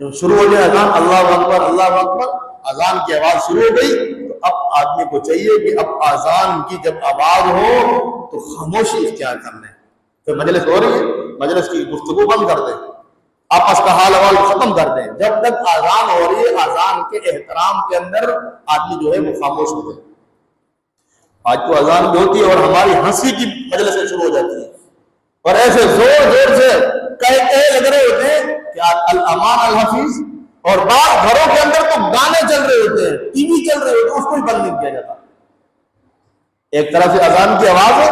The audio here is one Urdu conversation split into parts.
جب شروع ہو جائے اذان اللہ اکبر اللہ اکبر، اذان کی آواز شروع ہو گئی تو اب آدمی کو چاہیے کہ اب اذان کی جب آواز ہو تو خاموشی اختیار کر لیں. تو مجلس ہو رہی ہے، مجلس کی گفتگو بند کر دیں، آپس کا حال احوال ختم کر دیں. جب تک اذان ہو رہی ہے اذان کے احترام کے اندر آدمی جو ہے وہ خاموش ہو جائے. آج تو اذان بھی ہوتی ہے اور ہماری ہنسی کی مجلسیں شروع ہو جاتی ہیں اور ایسے زور زور سے کہتے لگ رہے ہوتے ہیں کہ الامان الحفیظ، اور بعض گھروں کے اندر تو گانے چل رہے ہوتے ہیں، ٹی وی چل رہے ہوتے ہیں، اس کو بھی بند نہیں کیا جاتا. ایک طرف سے اذان کی آواز ہے،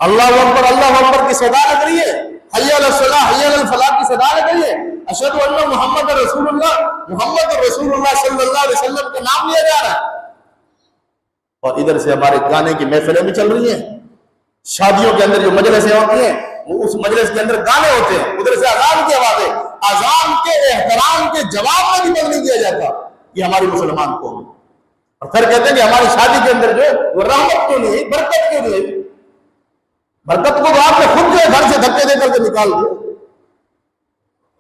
اللہ اکبر کی صدا لگ رہی ہے، حی علی الصلاۃ حی علی الفلاح کی صدا لگ رہی ہے، اشہد ان محمد رسول اللہ محمد رسول اللہ صلی اللہ علیہ وسلم کا نام لیا جا رہا ہے، اور ادھر سے ہمارے گانے کی محفلیں بھی چل رہی ہیں. شادیوں کے اندر جو مجلسیں ہوتی ہیں وہ اس مجلس کے اندر گانے ہوتے ہیں، ادھر سے اذان کی آواز ہے. اذان کے احترام کے جواب میں بھی بند نہیں کیا جاتا. یہ ہماری مسلمان قوم ہے. اور پھر کہتے ہیں کہ ہماری شادی کے اندر جو وہ رحمت کیوں نہیں ہے، برکت کیوں نہیں ہے؟ برکت کو تو آپ نے خود جو ہے گھر سے دھکے دے کر کے نکال دیا.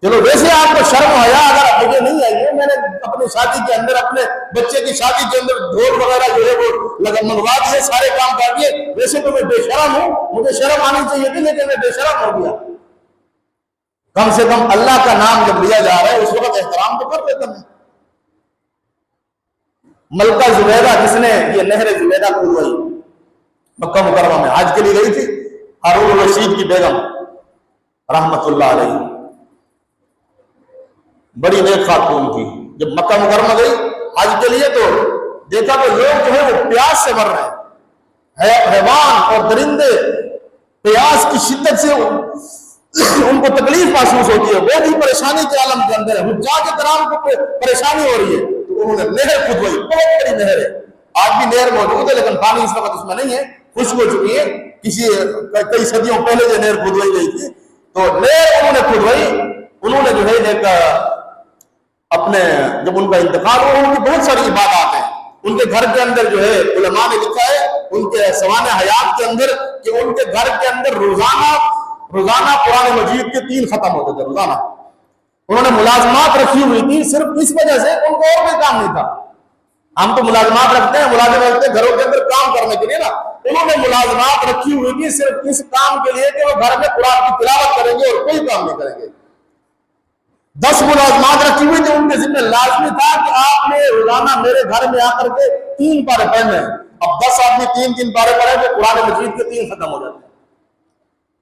چلو ویسے آپ کو شرم حیا اگر مجھے نہیں آئی ہے، میں نے اپنی شادی کے اندر اپنے بچے کی شادی کے اندر ڈھول وغیرہ جو ہے وہ منگوا دیے، سارے کام کر دیے. ویسے تو میں بے شرم ہوں، مجھے شرم آنی چاہیے تھی، لیکن میں بے شرم ہو گیا. کم سے کم اللہ کا نام جب لیا جا رہا ہے اس وقت احترام تو کر دیتا میں. ملکہ زبیدہ جس نے یہ نہر زبیدہ کھلوائی مکہ مکرمہ میں، حج کے لیے گئی تھی، ہارون الرشید کی بیگم رحمت اللہ علیہ، بڑی نیک خاتون تھی. جب مکہ مکرمہ گئی حج کے لیے تو دیکھا کہ لوگ جو ہے وہ پیاس سے مر رہے ہیں، حیوان اور درندے پیاس کی شدت سے ان کو تکلیف محسوس ہوتی ہے، وہ بھی پریشانی کے عالم کے اندر ہے، حجاج کرام کو پریشانی ہو رہی ہے. تو انہوں نے نہر کھدوائی، بہت بڑی نہر ہے، آج بھی نہر موجود ہے لیکن پانی اس وقت اس میں نہیں ہے، خشک ہو چکی ہے. کئی صدیوں پہلے جو نہر کھدوائی گئی تھی تو نہر انہوں نے کھدوائی. انہوں نے جو ہے ایک اپنے جب ان کا انتقال ہوا، ان کی بہت ساری عبادات ہیں ان کے گھر کے اندر جو ہے علماء نے لکھا ہے ان کے سوانح حیات کے اندر کہ ان کے گھر کے اندر روزانہ قرآن مجید کے 3 ختم ہوتے تھے روزانہ. انہوں نے ملازمات رکھی ہوئی تھی صرف اس وجہ سے، ان کو اور کوئی کام نہیں تھا. ہم تو ملازمات رکھتے ہیں، ملازم رکھتے ہیں گھروں کے اندر کام کرنے کے لیے نا. انہوں نے ملازمات رکھی ہوئی تھی صرف اس کام کے لیے کہ وہ گھر میں قرآن کی تلاوت کریں گے اور کوئی کام نہیں کریں گے. 10 ملازمات رکھی ہوئی تھی، ان کے ذمہ لازمی تھا کہ آپ نے روزانہ میرے گھر میں آ کر کے 3 پارے پڑھنے ہیں. اب 10 آدمی 3 پارے پڑھے تو قرآن مجید کے 3 ختم ہو جاتے ہیں.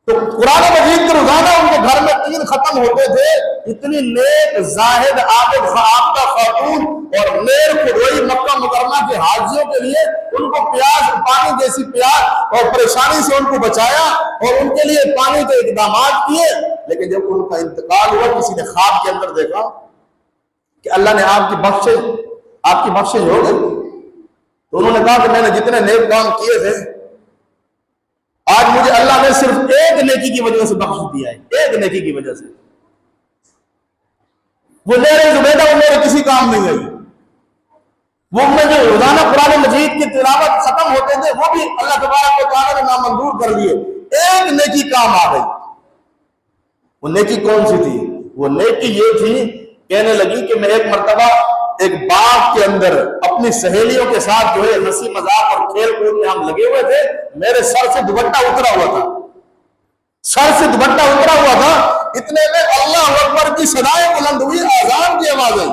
تو قرآن مجید کے روزانہ ان کے گھر میں 3 ختم ہوتے تھے. اتنی نیک زاہد عابد آفتہ خاتون اور نہر کھدوائی مکہ مکرمہ کے حاجیوں کے لیے، ان کو پیاس پانی جیسی پیاس اور پریشانی سے ان کو بچایا اور ان کے لیے پانی کے اقدامات کیے. لیکن جب ان کا انتقال ہوا کسی نے خواب کے اندر دیکھا کہ اللہ نے آپ کی بخشش ہو گئی. تو انہوں نے کہا کہ میں نے جتنے نیک کام کیے تھے آج مجھے اللہ نے صرف ایک نیکی کی وجہ سے بخش دیا ہے، ایک نیکی کی وجہ سے. وہ نہر زبیدہ وہ میرے کسی کام نہیں آئی. وہ میں جو روزانہ قرآن مجید کی تلاوت ختم ہوتے تھے وہ بھی اللہ تبارک و تعالیٰ نے نامنظور کر دیے. ایک نیکی کام آ گئی. وہ نیکی کون سی تھی؟ وہ نیکی یہ تھی، کہنے لگی کہ میں ایک مرتبہ ایک باغ کے اندر اپنی سہیلیوں کے ساتھ جو ہے ہنسی مذاق اور کھیل کود میں ہم لگے ہوئے تھے. میرے سر سے دوپٹہ اترا ہوا تھا، اتنے میں اللہ اکبر کی صدائیں بلند ہوئی، آذان کی آواز آئی.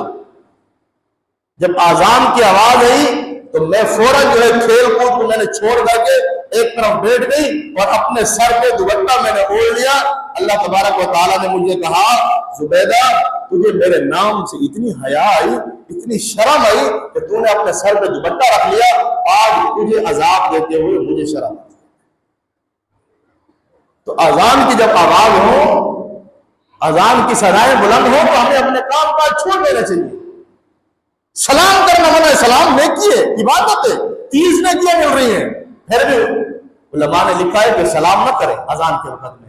جب آذان کی آواز آئی تو میں فوراً جو ہے کھیل کود کو میں نے چھوڑ کر کے ایک طرف بیٹھ گئی اور اپنے سر پہ دوپٹہ میں نے اوڑھ لیا. اللہ تبارک و تعالیٰ نے مجھے کہا زبیدہ تجھے میرے نام سے اتنی حیا آئی، اتنی شرم آئی کہ تو نے اپنے سر پہ دوپٹہ رکھ لیا، آج تجھے عذاب دیتے ہوئے مجھے شرم آئی. تو اذان کی جب آواز ہو، اذان کی صدائیں بلند ہو تو ہمیں اپنے کام کاج چھوڑ دینا چاہیے. سلام کرنا منع، سلام نیکی ہے، عبادت ہے، 30 نیکیاں مل رہی ہیں. پھر بھی علماء نے لکھا ہے کہ سلام نہ کریں اذان کے وقت میں.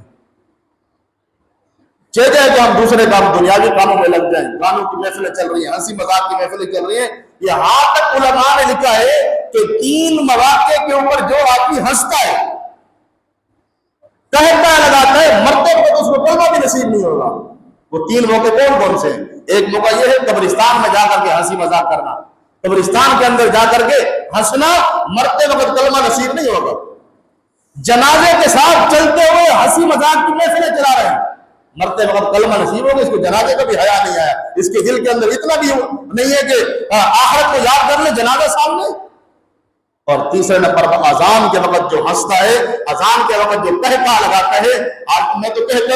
چاہیے کہ ہم دوسرے کام دنیاوی کاموں میں لگ جائیں، گانوں کی محفلیں چل رہی ہیں، ہنسی مذاق کی محفلیں چل رہی ہیں. یہاں تک علماء نے لکھا ہے کہ 3 مواقع کے اوپر جو آدمی ہنستا ہے، کہتا ہے، لگاتا ہے، مرتے وقت اس کو کلمہ بھی نصیب نہیں ہوگا. وہ تین موقع کون کون سے ہیں؟ ایک موقع یہ ہے قبرستان میں جا کر کے ہنسی مذاق کرنا، قبرستان کے اندر جا کر کے ہنسنا، مرتے وقت کلمہ نصیب نہیں ہوگا۔ جنازے کے ساتھ چلتے ہوئے ہنسی مذاق کی محفلیں چلا رہے ہیں، مرتے وقت کلمہ نصیب ہوگا، اس کو جنازے کا بھی حیا نہیں آیا، اس کے دل کے اندر اتنا بھی نہیں ہے کہ آخرت کو یاد کر لے، جنازہ سامنے۔ اور تیسرے نمبر پر اذان کے وقت جو ہنستا ہے، اذان کے وقت جو کہتا لگاتا ہے، آج میں تو کہتا